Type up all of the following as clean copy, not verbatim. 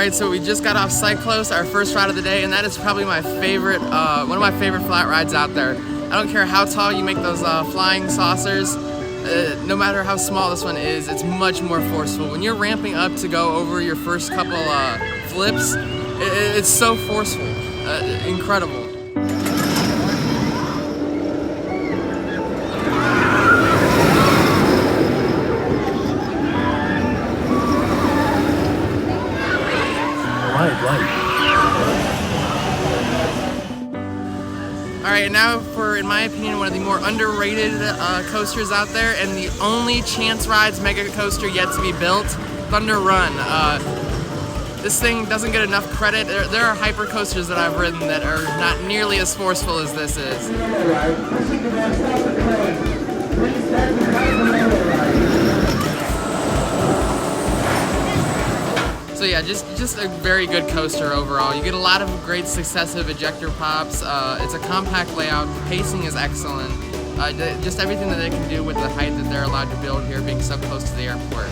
Alright, so we just got off Cyclos, our first ride of the day, and that is probably my favorite, one of my favorite flat rides out there. I don't care how tall you make those flying saucers, no matter how small this one is, it's much more forceful. When you're ramping up to go over your first couple flips, it's so forceful, incredible. Alright, now for, in my opinion, one of the more underrated coasters out there, and the only Chance Rides mega coaster yet to be built, Thunder Run. This thing doesn't get enough credit. There are hyper coasters that I've ridden that are not nearly as forceful as this is. So yeah, just a very good coaster overall. You get a lot of great successive ejector pops. It's a compact layout. The pacing is excellent. Just everything that they can do with the height that they're allowed to build here, being so close to the airport.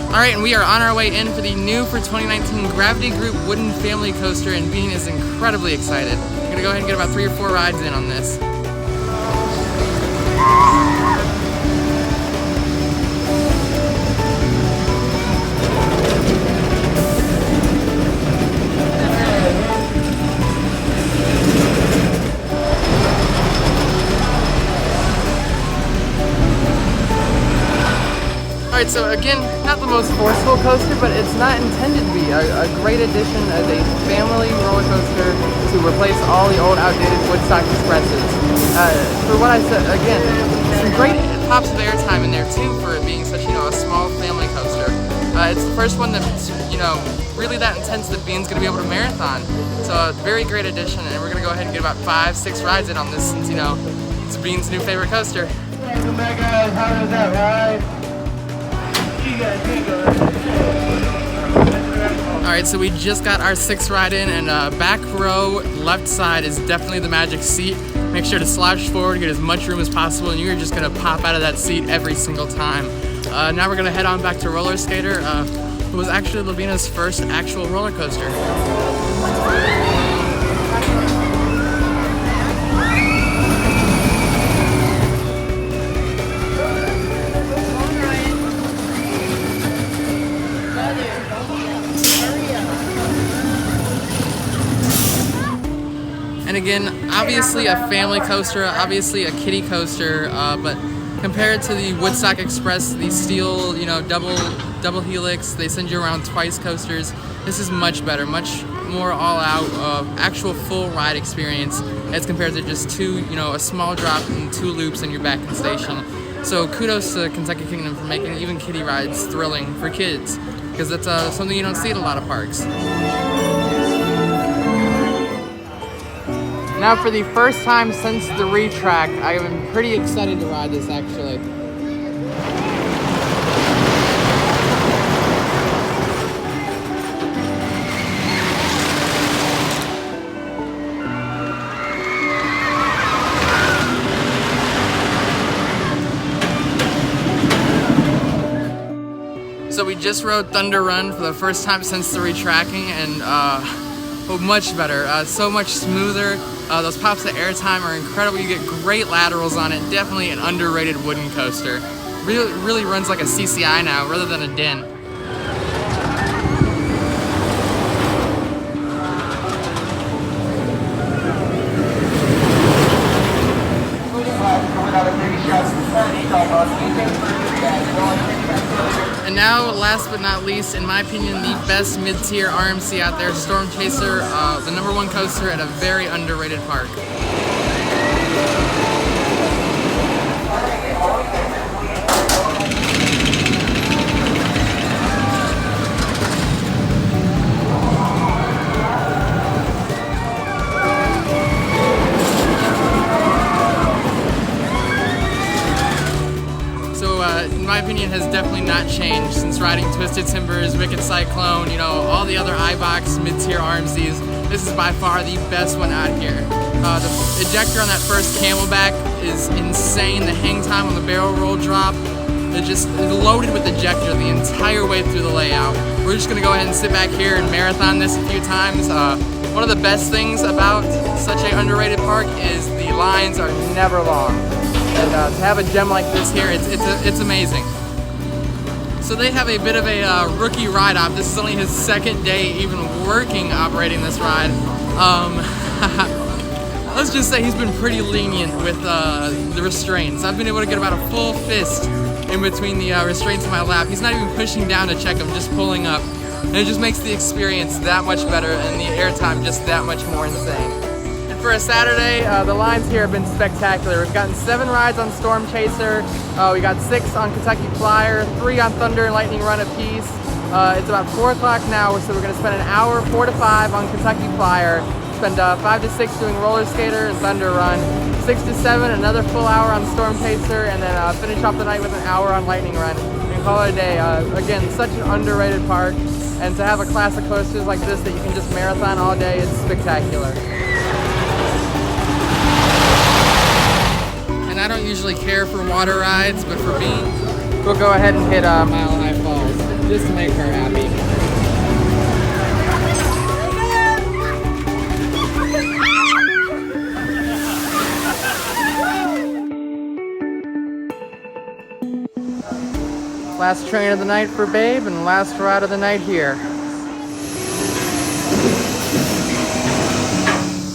Alright, and we are on our way in for the new for 2019 Gravity Group Wooden Family Coaster, and Bean is incredibly excited. We're going to go ahead and get about 3 or 4 rides in on this. Alright, so again, not the most forceful coaster, but it's not intended to be. A great addition as a family roller coaster to replace all the old outdated Woodstock Expresses. For what I said, again, some great pops of airtime in there too for it being such, a small family coaster. It's the first one that's, really that intense that Bean's going to be able to marathon. So a very great addition, and we're going to go ahead and get about 5-6 rides in on this since, it's Bean's new favorite coaster. Welcome back, guys. How was that ride? Alright, so we just got our 6th ride in, and back row left side is definitely the magic seat. Make sure to slouch forward, get as much room as possible, and you're just going to pop out of that seat every single time. Now we're going to head on back to Roller Skater, who was actually Lavina's first actual roller coaster. And again, obviously a family coaster, obviously a kiddie coaster, but compared to the Woodstock Express, the steel, double helix, they send you around twice coasters, this is much better, much more all-out, actual full ride experience as compared to just a small drop and 2 loops and you're back in station. So kudos to Kentucky Kingdom for making even kiddie rides thrilling for kids, because that's something you don't see at a lot of parks. Now for the first time since the retrack, I am pretty excited to ride this actually. So we just rode Thunder Run for the first time since the retracking, and much better, so much smoother. Those pops of airtime are incredible. You get great laterals on it. Definitely an underrated wooden coaster. Really runs like a CCI now rather than a Den. And now, last but not least, in my opinion, the best mid-tier RMC out there, Storm Chaser, the #1 coaster at a very underrated park. In my opinion, has definitely not changed since riding Twisted Timbers, Wicked Cyclone, all the other iBox mid-tier RMCs. This is by far the best one out here. The ejector on that first Camelback is insane. The hang time on the barrel roll drop, It's just loaded with ejector the entire way through the layout. We're just gonna go ahead and sit back here and marathon this a few times. One of the best things about such an underrated park is the lines are never long. And to have a gem like this here, it's amazing. So they have a bit of a rookie ride op. This is only his second day even working operating this ride. Let's just say he's been pretty lenient with the restraints. I've been able to get about a full fist in between the restraints in my lap. He's not even pushing down to check them, just pulling up. And it just makes the experience that much better and the airtime just that much more insane. And for a Saturday, the lines here have been spectacular. We've gotten 7 rides on Storm Chaser. We got 6 on Kentucky Flyer, 3 on Thunder and Lightning Run apiece. It's about 4 o'clock now, so we're gonna spend an hour, 4 to 5 on Kentucky Flyer. Spend 5 to 6 doing Roller Skater and Thunder Run, 6 to 7 another full hour on Storm Chaser, and then finish off the night with an hour on Lightning Run and call it a day. Again, such an underrated park, and to have a class of coasters like this that you can just marathon all day is spectacular. And I don't usually care for water rides, but for me, we'll go ahead and hit Mile High Falls just to make her happy. Last train of the night for Babe and last ride of the night here.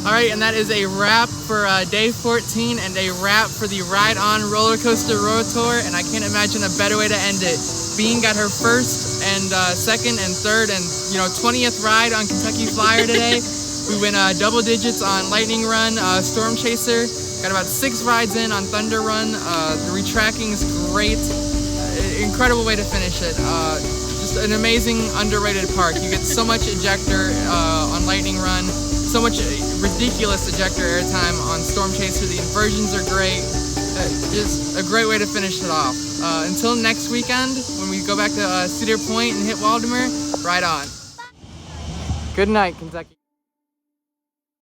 Alright, and that is a wrap for day 14 and a wrap for the RideOn roller coaster RoadTour, and I can't imagine a better way to end it. Bean got her first and second and third and 20th ride on Kentucky Flyer today. We went double digits on Lightning Run, Storm Chaser, got about 6 rides in on Thunder Run. The retracking is great. Incredible way to finish it. Just an amazing underrated park. You get so much ejector on Lightning Run, so much ridiculous ejector airtime on Storm Chaser. The inversions are great. Just a great way to finish it off. Until next weekend, when we go back to Cedar Point and hit Waldemar, ride on. Good night, Kentucky.